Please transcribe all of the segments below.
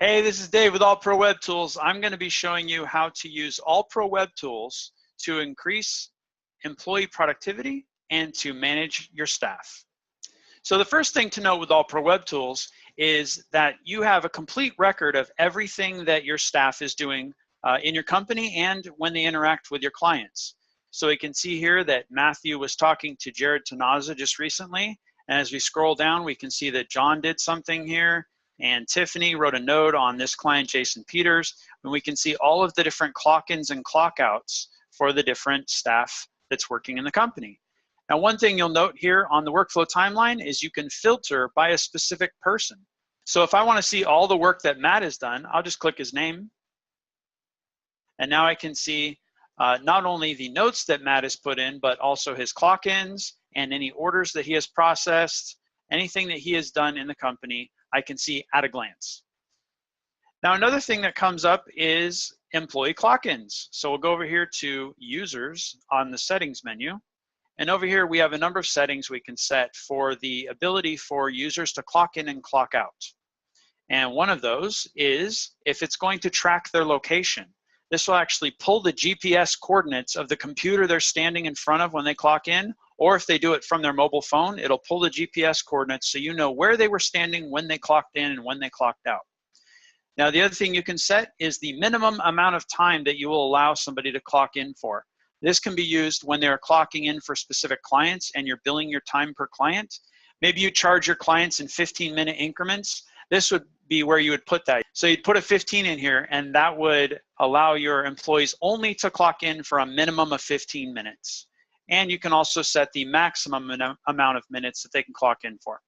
Hey, this is Dave with AllProWebTools. I'm going to be showing you how to use AllProWebTools to increase employee productivity and to manage your staff. So the first thing to know with AllProWebTools is that you have a complete record of everything that your staff is doing in your company and when they interact with your clients. So we can see here that Matthew was talking to Jared Tanaza just recently. And as we scroll down, we can see that John did something here. And Tiffany wrote a note on this client, Jason Peters, and we can see all of the different clock-ins and clock-outs for the different staff that's working in the company. Now, one thing you'll note here on the workflow timeline is you can filter by a specific person. So if I want to see all the work that Matt has done, I'll just click his name. And now I can see not only the notes that Matt has put in, but also his clock-ins and any orders that he has processed, anything that he has done in the company, I can see at a glance. Now, another thing that comes up is employee clock-ins. So we'll go over here to users on the settings menu. And over here, we have a number of settings we can set for the ability for users to clock in and clock out. And one of those is if it's going to track their location. This will actually pull the GPS coordinates of the computer they're standing in front of when they clock in, or if they do it from their mobile phone, it'll pull the GPS coordinates so you know where they were standing when they clocked in and when they clocked out. Now, the other thing you can set is the minimum amount of time that you will allow somebody to clock in for. This can be used when they're clocking in for specific clients and you're billing your time per client. Maybe you charge your clients in 15-minute increments. This would be where you would put that. So you'd put a 15 in here, and that would allow your employees only to clock in for a minimum of 15 minutes. And you can also set the maximum amount of minutes that they can clock in for.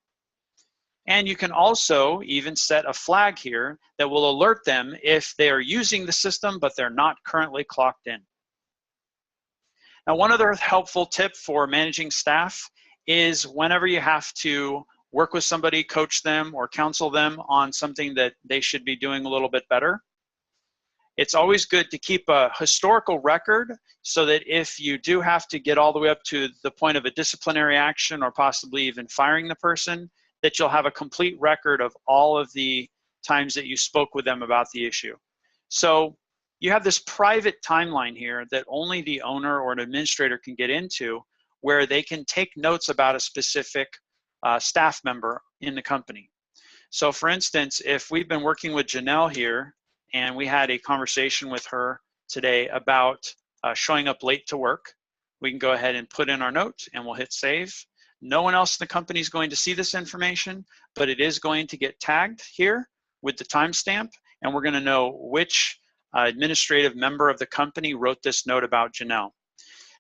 And you can also even set a flag here that will alert them if they are using the system, but they're not currently clocked in. Now, one other helpful tip for managing staff is whenever you have to work with somebody, coach them, or counsel them on something that they should be doing a little bit better, it's always good to keep a historical record so that if you do have to get all the way up to the point of a disciplinary action or possibly even firing the person, that you'll have a complete record of all of the times that you spoke with them about the issue. So you have this private timeline here that only the owner or an administrator can get into, where they can take notes about a specific staff member in the company. So for instance, if we've been working with Janelle here and we had a conversation with her today about showing up late to work, we can go ahead and put in our note and we'll hit save. No one else in the company is going to see this information, but it is going to get tagged here with the timestamp, and we're going to know which administrative member of the company wrote this note about Janelle.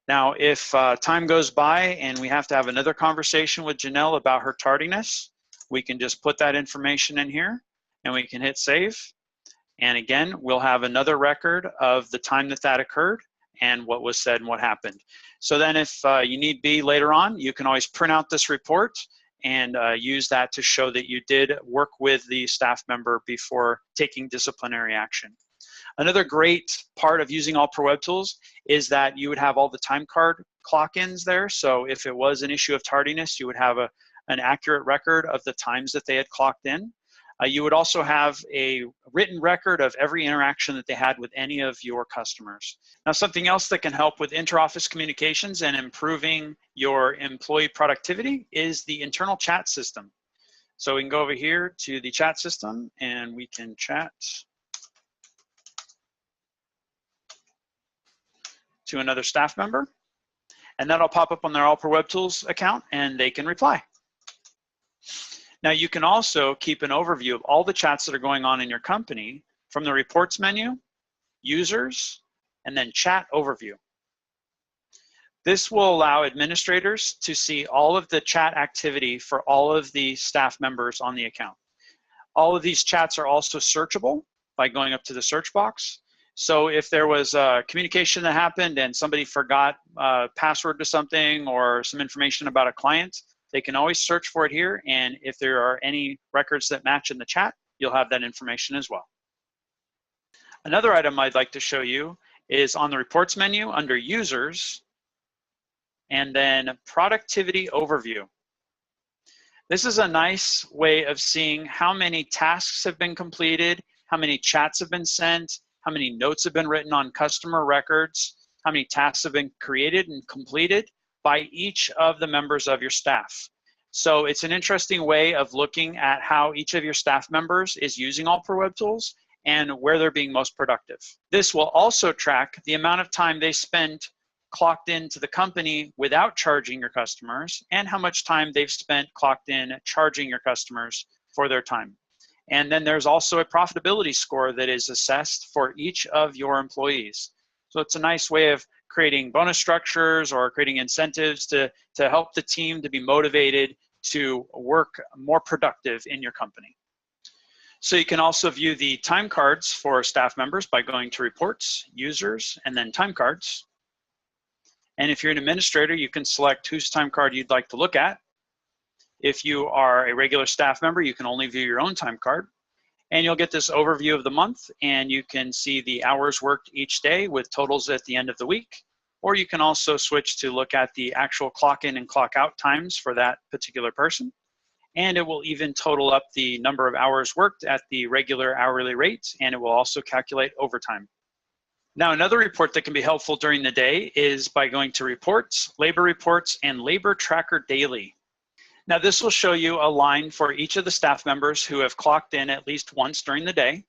Now, if time goes by and we have to have another conversation with Janelle about her tardiness, we can just put that information in here and we can hit save. And again, we'll have another record of the time that that occurred and what was said and what happened. So then if you need be later on, you can always print out this report and use that to show that you did work with the staff member before taking disciplinary action. Another great part of using AllProWebTools is that you would have all the time card clock-ins there. So if it was an issue of tardiness, you would have an accurate record of the times that they had clocked in. You would also have a written record of every interaction that they had with any of your customers. Now, something else that can help with interoffice communications and improving your employee productivity is the internal chat system. So we can go over here to the chat system and we can chat to another staff member, and that'll pop up on their AllProWebTools account and they can reply. Now, you can also keep an overview of all the chats that are going on in your company from the reports menu, users, and then chat overview. This will allow administrators to see all of the chat activity for all of the staff members on the account. All of these chats are also searchable by going up to the search box. So if there was a communication that happened and somebody forgot a password to something or some information about a client, they can always search for it here. And if there are any records that match in the chat, you'll have that information as well. Another item I'd like to show you is on the reports menu under users and then productivity overview. This is a nice way of seeing how many tasks have been completed, how many chats have been sent, how many notes have been written on customer records, how many tasks have been created and completed by each of the members of your staff. So it's an interesting way of looking at how each of your staff members is using AllProWebTools and where they're being most productive. This will also track the amount of time they spent clocked into the company without charging your customers and how much time they've spent clocked in charging your customers for their time. And then there's also a profitability score that is assessed for each of your employees. So it's a nice way of creating bonus structures or creating incentives to help the team to be motivated to work more productive in your company. So you can also view the time cards for staff members by going to Reports, Users, and then Time Cards. And if you're an administrator, you can select whose time card you'd like to look at. If you are a regular staff member, you can only view your own time card. And you'll get this overview of the month, and you can see the hours worked each day with totals at the end of the week. Or you can also switch to look at the actual clock in and clock out times for that particular person. And it will even total up the number of hours worked at the regular hourly rate, and it will also calculate overtime. Now, another report that can be helpful during the day is by going to Reports, Reports, and Labor Tracker Daily. Now, this will show you a line for each of the staff members who have clocked in at least once during the day.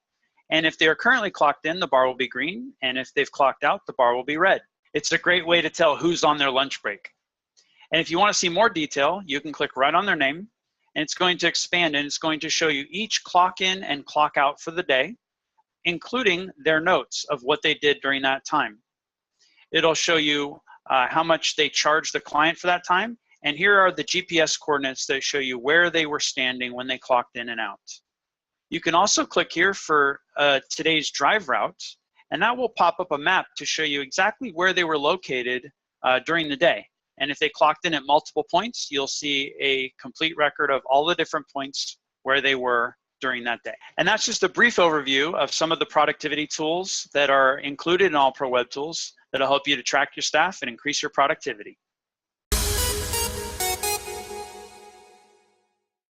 And if they are currently clocked in, the bar will be green. And if they've clocked out, the bar will be red. It's a great way to tell who's on their lunch break. And if you want to see more detail, you can click right on their name, and it's going to expand, and it's going to show you each clock in and clock out for the day, including their notes of what they did during that time. It'll show you how much they charged the client for that time. And here are the GPS coordinates that show you where they were standing when they clocked in and out. You can also click here for today's drive route, and that will pop up a map to show you exactly where they were located during the day. And if they clocked in at multiple points, you'll see a complete record of all the different points where they were during that day. And that's just a brief overview of some of the productivity tools that are included in AllProWebTools that'll help you to track your staff and increase your productivity.